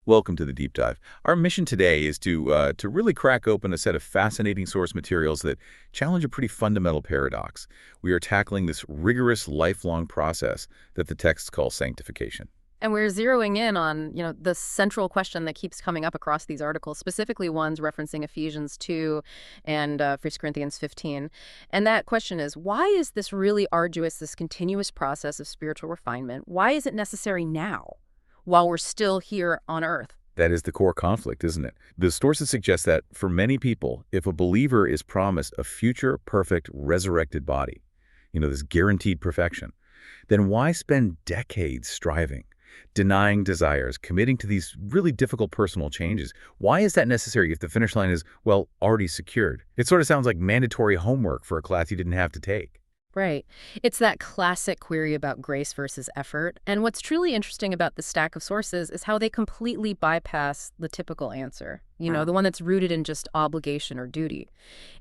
Welcome to the deep dive. Our mission today is to really crack open a set of fascinating source materials that challenge a pretty fundamental paradox. We are tackling this rigorous, lifelong process that the texts call sanctification. And we're zeroing in on, the central question that keeps coming up across these articles, specifically ones referencing Ephesians 2 and 1 Corinthians 15. And that question is, why is this really arduous, this continuous process of spiritual refinement? Why is it necessary now, while we're still here on earth? That is the core conflict, isn't it? The sources suggest that for many people, if a believer is promised a future, perfect, resurrected body, this guaranteed perfection, then why spend decades striving, denying desires, committing to these really difficult personal changes? Why is that necessary if the finish line is, well, already secured? It sort of sounds like mandatory homework for a class you didn't have to take. Right. It's that classic query about grace versus effort. And what's truly interesting about the stack of sources is how they completely bypass the typical answer, the one that's rooted in just obligation or duty.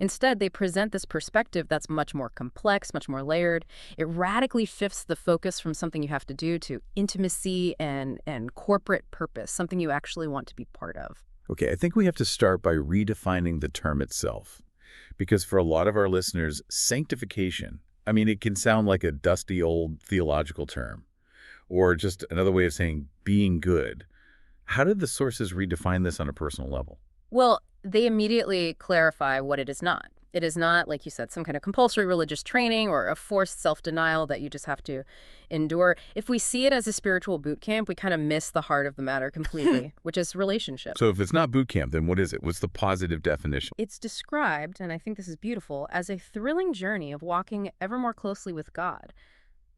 Instead, they present this perspective that's much more complex, much more layered. It radically shifts the focus from something you have to do to intimacy and corporate purpose, something you actually want to be part of. Okay, I think we have to start by redefining the term itself. Because for a lot of our listeners, sanctification, it can sound like a dusty old theological term, or just another way of saying being good. How did the sources redefine this on a personal level? Well, they immediately clarify what it is not. It is not, like you said, some kind of compulsory religious training or a forced self-denial that you just have to endure. If we see it as a spiritual boot camp, we kind of miss the heart of the matter completely, which is relationship. So if it's not boot camp, then what is it? What's the positive definition? It's described, and I think this is beautiful, as a thrilling journey of walking ever more closely with God.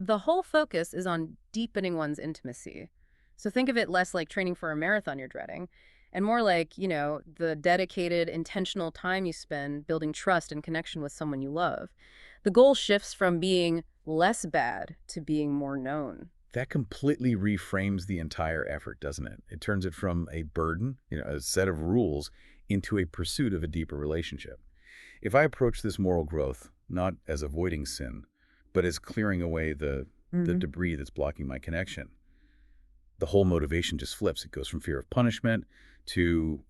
The whole focus is on deepening one's intimacy. So think of it less like training for a marathon you're dreading, and more like, the dedicated, intentional time you spend building trust and connection with someone you love. The goal shifts from being less bad to being more known. That completely reframes the entire effort, doesn't it? It turns it from a burden, a set of rules, into a pursuit of a deeper relationship. If I approach this moral growth not as avoiding sin, but as clearing away the debris that's blocking my connection, the whole motivation just flips. It goes from fear of punishment to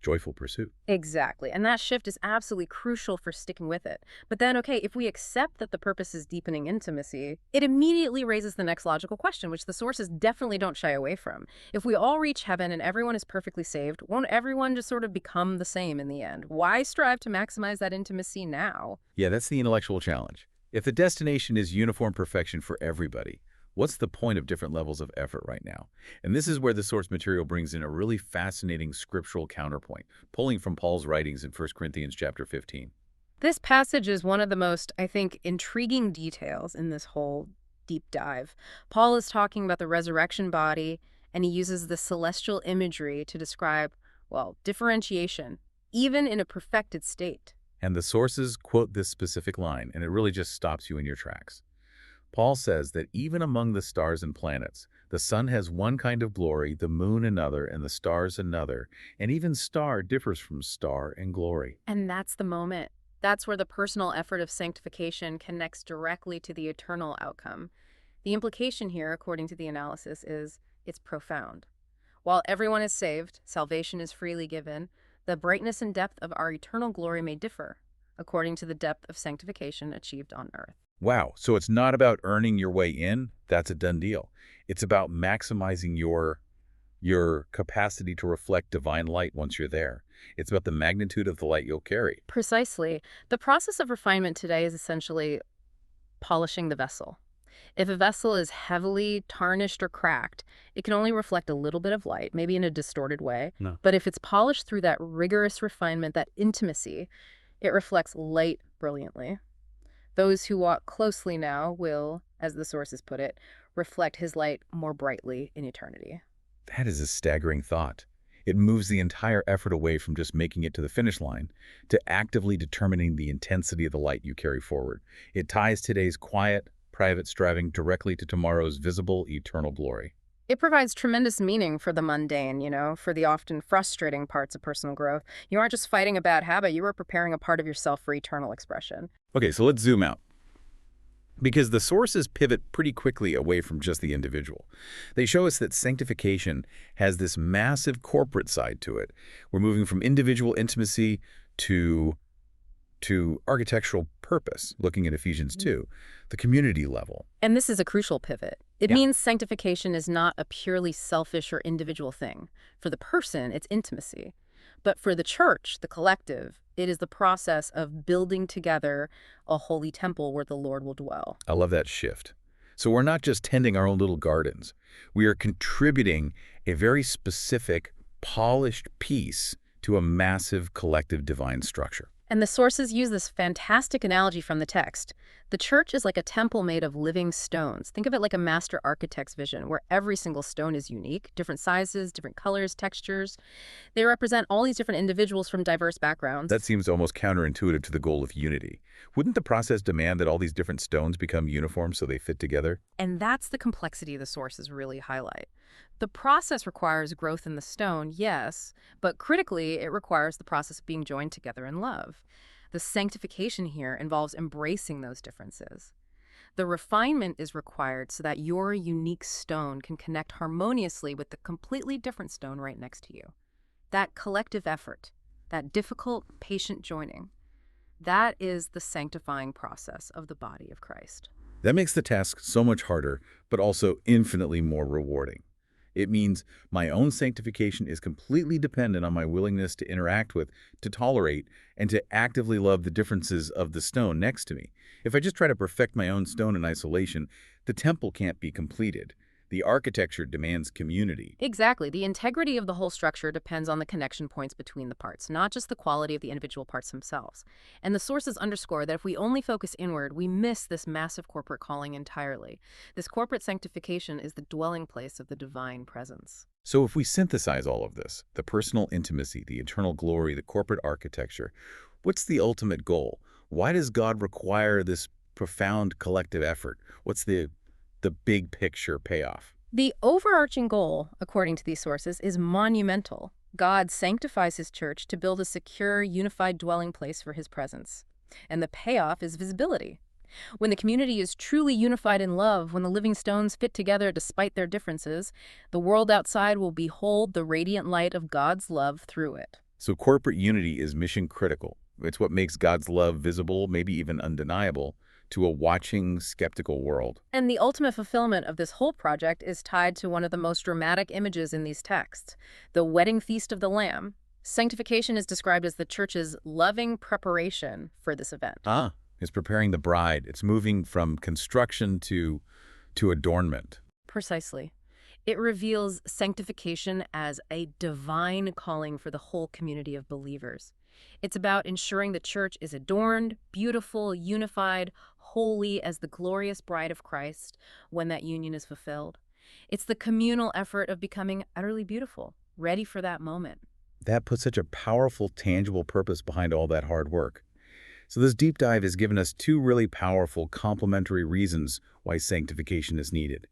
joyful pursuit. Exactly. And that shift is absolutely crucial for sticking with it. But then, okay, if we accept that the purpose is deepening intimacy, it immediately raises the next logical question, which the sources definitely don't shy away from. If we all reach heaven and everyone is perfectly saved, won't everyone just sort of become the same in the end? Why strive to maximize that intimacy now? Yeah, that's the intellectual challenge. If the destination is uniform perfection for everybody, what's the point of different levels of effort right now? And this is where the source material brings in a really fascinating scriptural counterpoint, pulling from Paul's writings in 1 Corinthians chapter 15. This passage is one of the most, I think, intriguing details in this whole deep dive. Paul is talking about the resurrection body, and he uses the celestial imagery to describe, differentiation, even in a perfected state. And the sources quote this specific line, and it really just stops you in your tracks. Paul says that even among the stars and planets, the sun has one kind of glory, the moon another, and the stars another, and even star differs from star in glory. And that's the moment. That's where the personal effort of sanctification connects directly to the eternal outcome. The implication here, according to the analysis, is it's profound. While everyone is saved, salvation is freely given, the brightness and depth of our eternal glory may differ, according to the depth of sanctification achieved on earth. Wow, so it's not about earning your way in. That's a done deal. It's about maximizing your capacity to reflect divine light once you're there. It's about the magnitude of the light you'll carry. Precisely. The process of refinement today is essentially polishing the vessel. If a vessel is heavily tarnished or cracked, it can only reflect a little bit of light, maybe in a distorted way. No. But if it's polished through that rigorous refinement, that intimacy, it reflects light brilliantly. Those who walk closely now will, as the sources put it, reflect his light more brightly in eternity. That is a staggering thought. It moves the entire effort away from just making it to the finish line to actively determining the intensity of the light you carry forward. It ties today's quiet, private striving directly to tomorrow's visible, eternal glory. It provides tremendous meaning for the mundane, for the often frustrating parts of personal growth. You aren't just fighting a bad habit, you are preparing a part of yourself for eternal expression. Okay, so let's zoom out. Because the sources pivot pretty quickly away from just the individual. They show us that sanctification has this massive corporate side to it. We're moving from individual intimacy to architectural purpose, looking at Ephesians 2, the community level. And this is a crucial pivot. It Yeah. means sanctification is not a purely selfish or individual thing. For the person, it's intimacy. But for the church, the collective, it is the process of building together a holy temple where the Lord will dwell. I love that shift. So we're not just tending our own little gardens. We are contributing a very specific, polished piece to a massive collective divine structure. And the sources use this fantastic analogy from the text. The church is like a temple made of living stones. Think of it like a master architect's vision, where every single stone is unique, different sizes, different colors, textures. They represent all these different individuals from diverse backgrounds. That seems almost counterintuitive to the goal of unity. Wouldn't the process demand that all these different stones become uniform so they fit together? And that's the complexity the sources really highlight. The process requires growth in the stone, yes, but critically, it requires the process of being joined together in love. The sanctification here involves embracing those differences. The refinement is required so that your unique stone can connect harmoniously with the completely different stone right next to you. That collective effort, that difficult, patient joining, that is the sanctifying process of the body of Christ. That makes the task so much harder, but also infinitely more rewarding. It means my own sanctification is completely dependent on my willingness to interact with, to tolerate, and to actively love the differences of the stone next to me. If I just try to perfect my own stone in isolation, the temple can't be completed. The architecture demands community. Exactly. The integrity of the whole structure depends on the connection points between the parts, not just the quality of the individual parts themselves. And the sources underscore that if we only focus inward, we miss this massive corporate calling entirely. This corporate sanctification is the dwelling place of the divine presence. So if we synthesize all of this, the personal intimacy, the eternal glory, the corporate architecture, what's the ultimate goal? Why does God require this profound collective effort? What's the big picture payoff? The overarching goal, according to these sources, is monumental. God sanctifies his church to build a secure, unified dwelling place for his presence. And the payoff is visibility. When the community is truly unified in love, when the living stones fit together despite their differences, the world outside will behold the radiant light of God's love through it. So corporate unity is mission critical. It's what makes God's love visible, maybe even undeniable, to a watching, skeptical world. And the ultimate fulfillment of this whole project is tied to one of the most dramatic images in these texts, the wedding feast of the Lamb. Sanctification is described as the church's loving preparation for this event. It's preparing the bride. It's moving from construction to adornment. Precisely. It reveals sanctification as a divine calling for the whole community of believers. It's about ensuring the church is adorned, beautiful, unified, holy as the glorious bride of Christ when that union is fulfilled. It's the communal effort of becoming utterly beautiful, ready for that moment. That puts such a powerful, tangible purpose behind all that hard work. So this deep dive has given us two really powerful, complementary reasons why sanctification is needed.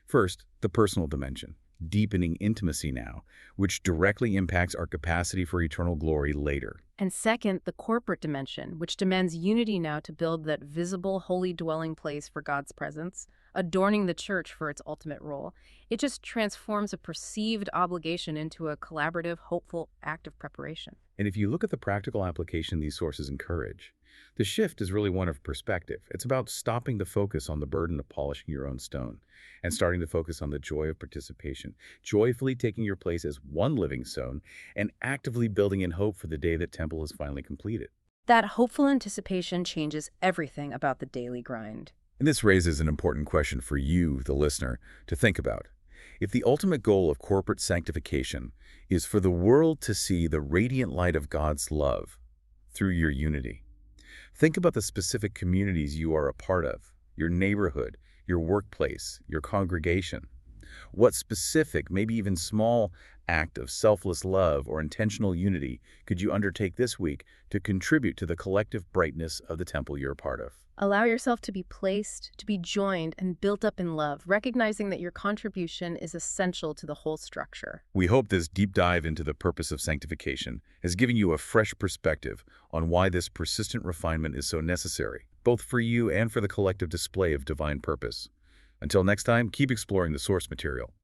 First, the personal dimension, deepening intimacy now, which directly impacts our capacity for eternal glory later. And second, the corporate dimension, which demands unity now to build that visible, holy dwelling place for God's presence, adorning the church for its ultimate role. It just transforms a perceived obligation into a collaborative, hopeful act of preparation. And if you look at the practical application these sources encourage, the shift is really one of perspective. It's about stopping the focus on the burden of polishing your own stone and starting to focus on the joy of participation, joyfully taking your place as one living stone and actively building in hope for the day that temple is finally completed. That hopeful anticipation changes everything about the daily grind. And this raises an important question for you, the listener, to think about. If the ultimate goal of corporate sanctification is for the world to see the radiant light of God's love through your unity, think about the specific communities you are a part of, your neighborhood, your workplace, your congregation. What specific, maybe even small, act of selfless love or intentional unity could you undertake this week to contribute to the collective brightness of the temple you're a part of? Allow yourself to be placed, to be joined, and built up in love, recognizing that your contribution is essential to the whole structure. We hope this deep dive into the purpose of sanctification has given you a fresh perspective on why this persistent refinement is so necessary. both for you and for the collective display of divine purpose. Until next time, keep exploring the source material.